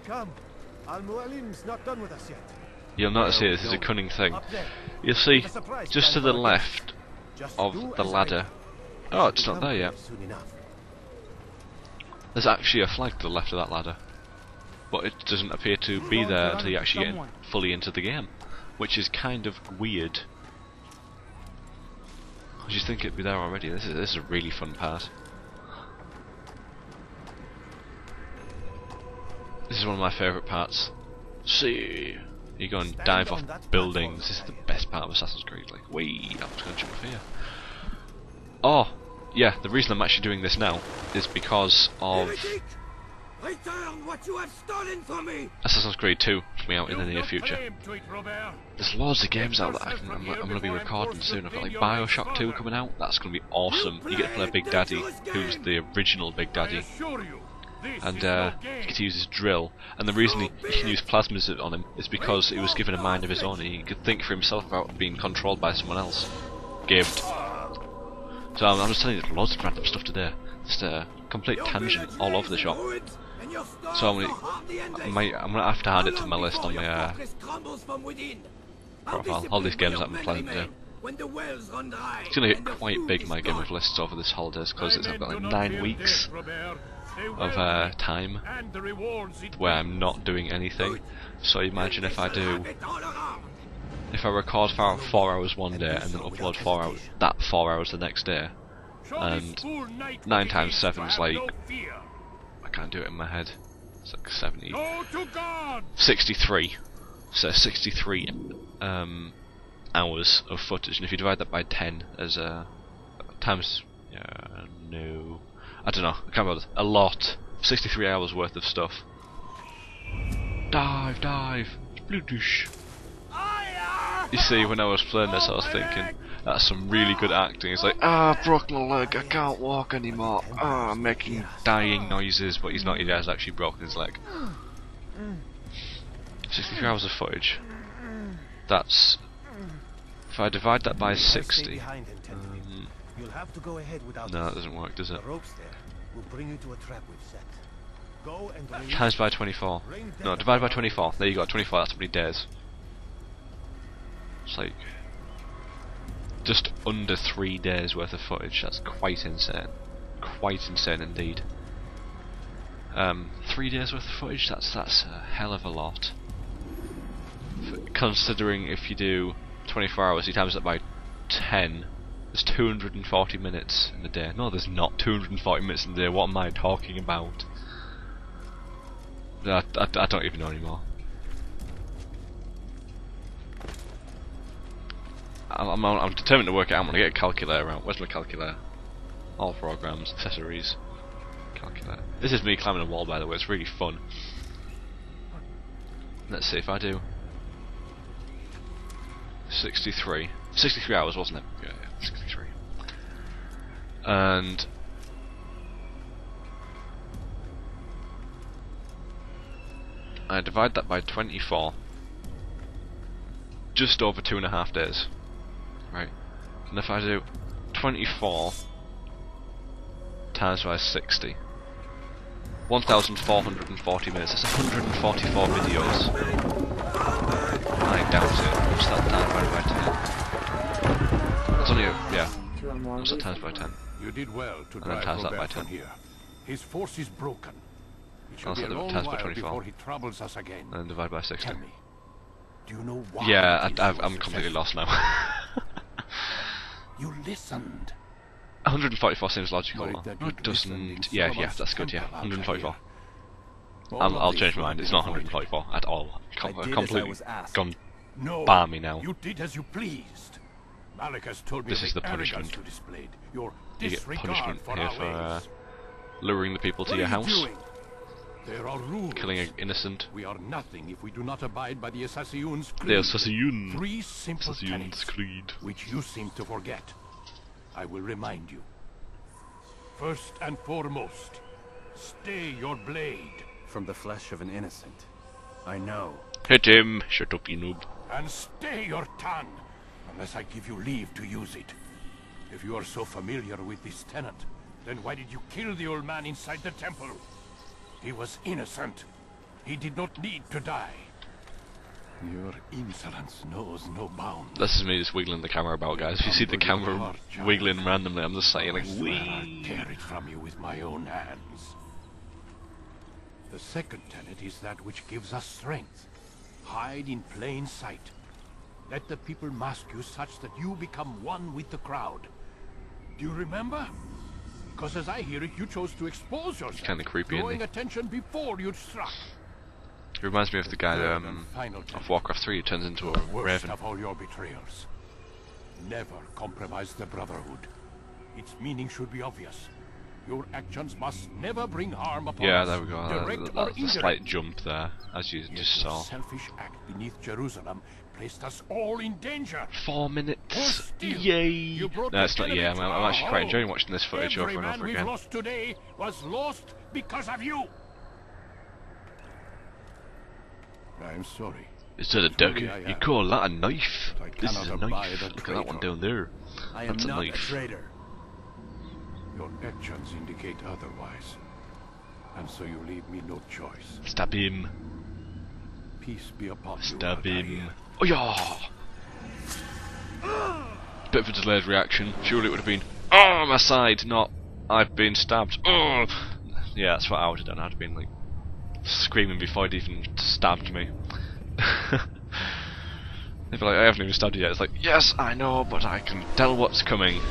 come. Al-Mu'allim's not done with us yet. You'll notice here, this is a cunning thing. You'll see, just to the left of the ladder. Oh, it's not there yet. There's actually a flag to the left of that ladder, but it doesn't appear to be there until you actually get fully into the game, which is kind of weird. I just think it'd be there already. This is a really fun part. This is one of my favourite parts. See, you go and dive off buildings. This is the best part of Assassin's Creed. Like, wait, I was going to jump off here. Oh, yeah. The reason I'm actually doing this now is because of Assassin's Creed 2 coming out in the near future. There's loads of games out that I'm going to be recording soon. I've got like BioShock 2 coming out. That's going to be awesome. You get to play Big Daddy, who's the original Big Daddy. And you get to use his drill, and the reason he can use plasmas on him is because he was given a mind of his own. He could think for himself without being controlled by someone else. Gift. So I'm just telling you loads of random stuff today. Just a complete tangent all over the shop. So I'm gonna have to add it to my list on my profile. All these games that I'm planning to do. It's gonna get quite big, my game of lists over this holidays, because I've got like 9 weeks of time where I'm not doing anything. So imagine if I record for 4 hours one day and then upload 4 hours the next day, and 9 times 7 is like, I can't do it in my head, it's like 63. So 63 hours of footage, and if you divide that by 10 as times, no, I don't know, I can't remember, a lot, 63 hours worth of stuff. Dive, sploosh. You see, when I was playing this I was thinking, that's some really good acting. It's like, I've broken my leg, I can't walk anymore, I'm making dying noises, but he's not, he has actually broken his leg. 63 hours of footage, that's, if I divide that by 60, no, that doesn't work, does it? Times by 24. No, divide by 24. There you go, 24, that's how many days. It's like just under 3 days worth of footage. That's quite insane. Quite insane indeed. 3 days worth of footage, that's a hell of a lot. Considering if you do 24 hours, you times that by 10, there's 240 minutes in a day. No, there's not 240 minutes in a day. What am I talking about? I don't even know anymore. I'm determined to work it out. I'm gonna get a calculator out. Where's my calculator? All programs, accessories, calculator. This is me climbing a wall, by the way. It's really fun. Let's see if I do 63 hours, wasn't it? Yeah, 63. And I divide that by 24. Just over 2.5 days. Right. And if I do 24 times by 60, 1,440 minutes. That's 144 videos. I doubt it. What's that divided by 10? That's only what's that times by 10? You did well to and then times that by 10. Here. His force is broken. It should Also be a long times by while 24. before he troubles us again. And then divide by 60. Tell me, do you know why? Yeah, I'm completely lost now. You listened. 144 seems logical. No, it doesn't. Yeah, that's good. Yeah, 144. I'll change my mind. It's not 144 at all. Completely gone balmy now. You did as you pleased. Malik has told me this is the punishment. You get punishment here for luring the people to your house, there are rules. killing an innocent. We are nothing if we do not abide by the Assassin's Creed. The Assassin. 3 simple Assassin's tenets, Creed. which you seem to forget. I will remind you. First and foremost, stay your blade. From the flesh of an innocent. I know. Hit him! Shut up, you noob. And stay your tongue, unless I give you leave to use it. If you are so familiar with this tenant, then why did you kill the old man inside the temple? He was innocent. He did not need to die. Your insolence knows no bounds. This is me just wiggling the camera about, guys. If you see the camera wiggling randomly, I'm just saying like, wee. I'll tear it from you with my own hands. The second tenet is that which gives us strength. Hide in plain sight. Let the people mask you such that you become one with the crowd. Do you remember? Because as I hear it, you chose to expose yourself, Kinda creepy, isn't drawing he? attention before you'd struck. It reminds me of the guy of Warcraft 3 who turns into a Worst raven. of all your betrayals. Never compromise the Brotherhood. Its meaning should be obvious. Your actions must never bring harm upon Yeah, us, there we go. direct or That's a indirect. slight jump there, as you Yet just your saw. selfish act beneath Jerusalem placed us all in danger. 4 minutes. Worse still, Yay! you brought No, it's the not. enemy Yeah, to I'm our actually quite home. enjoying watching this footage over Every and man over we've again. lost today was lost because of you. I'm sorry. Is that a Truly dagger? I You am. call that a knife? But I This is cannot a abide knife. a Look at that one traitor. down there. I am That's a not a knife. traitor. Your actions indicate otherwise. And so you leave me no choice. Stab him. Peace be upon you. Stab Altair. him. Oh yeah! Bit of a delayed reaction. Surely it would have been, oh, my side, not, I've been stabbed. Oh! Yeah, that's what I would have done. I'd have been like screaming before it even stabbed me. They'd be like, I haven't even stabbed you yet. It's like, yes, I know, but I can tell what's coming.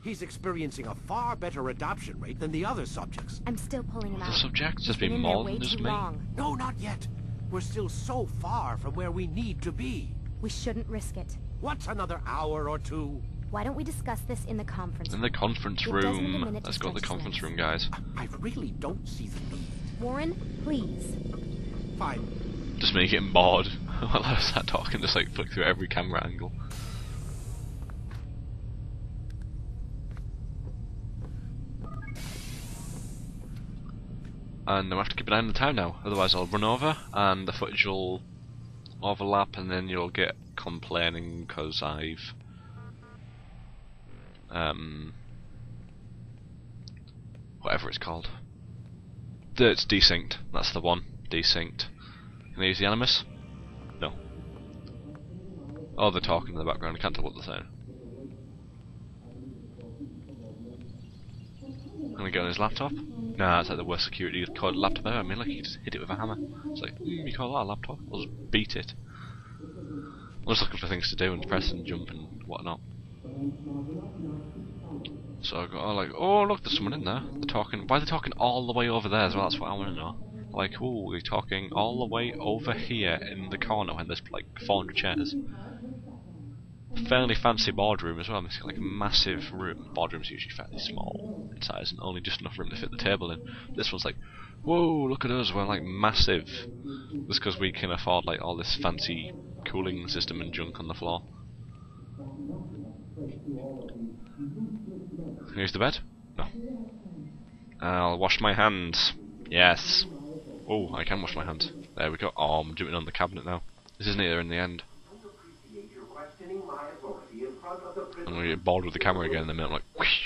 He's experiencing a far better adoption rate than the other subjects. I'm still pulling him out. The subject's just Been been in there more way than just too me. long. No, not yet. We're still so far from where we need to be. We shouldn't risk it. What's another hour or two? Why don't we discuss this in the conference In the conference It doesn't need a room. minute to Let's go to the stretch conference things. room, guys. I really don't see the need. Warren, please. Fine. Just me getting bored while I sat talking, just like flick through every camera angle. And I have to keep an eye on the time now, otherwise I'll run over and the footage will overlap and then you'll get complaining because I've whatever it's called. It's desynced, that's the one. Desynced. Can I use the animus? No. Oh, they're talking in the background, I can't tell what they're saying. Can we get on his laptop? Nah, it's like the worst security code laptop ever. I mean, like, you just hit it with a hammer. It's like, you call that a laptop? I'll just beat it. I'm just looking for things to do and press and jump and whatnot. So I go, oh, like, oh look, there's someone in there. They're talking. Why are they talking all the way over there as well? That's what I want to know. Like, oh, we're talking all the way over here in the corner when there's like 400 chairs. Fairly fancy boardroom as well. It's like a massive room. Boardroom's usually fairly small in size and only just enough room to fit the table in. This one's like, whoa, look at us, we're like massive. Just because we can afford like all this fancy cooling system and junk on the floor. Can I use the bed? No. I'll wash my hands. Yes. Oh, I can wash my hands. There we go. Oh, I'm jumping on the cabinet now. This isn't here in the end. I'm gonna get bored with the camera again in a minute. I'm like, whoosh.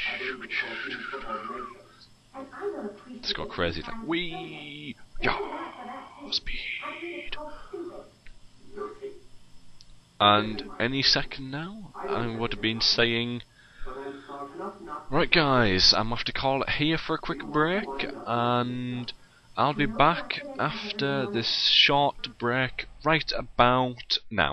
It's got crazy. It's like, wee, yeah, speed. And any second now, I would have been saying, right guys, I'm off to call it here for a quick break, and I'll be back after this short break right about now.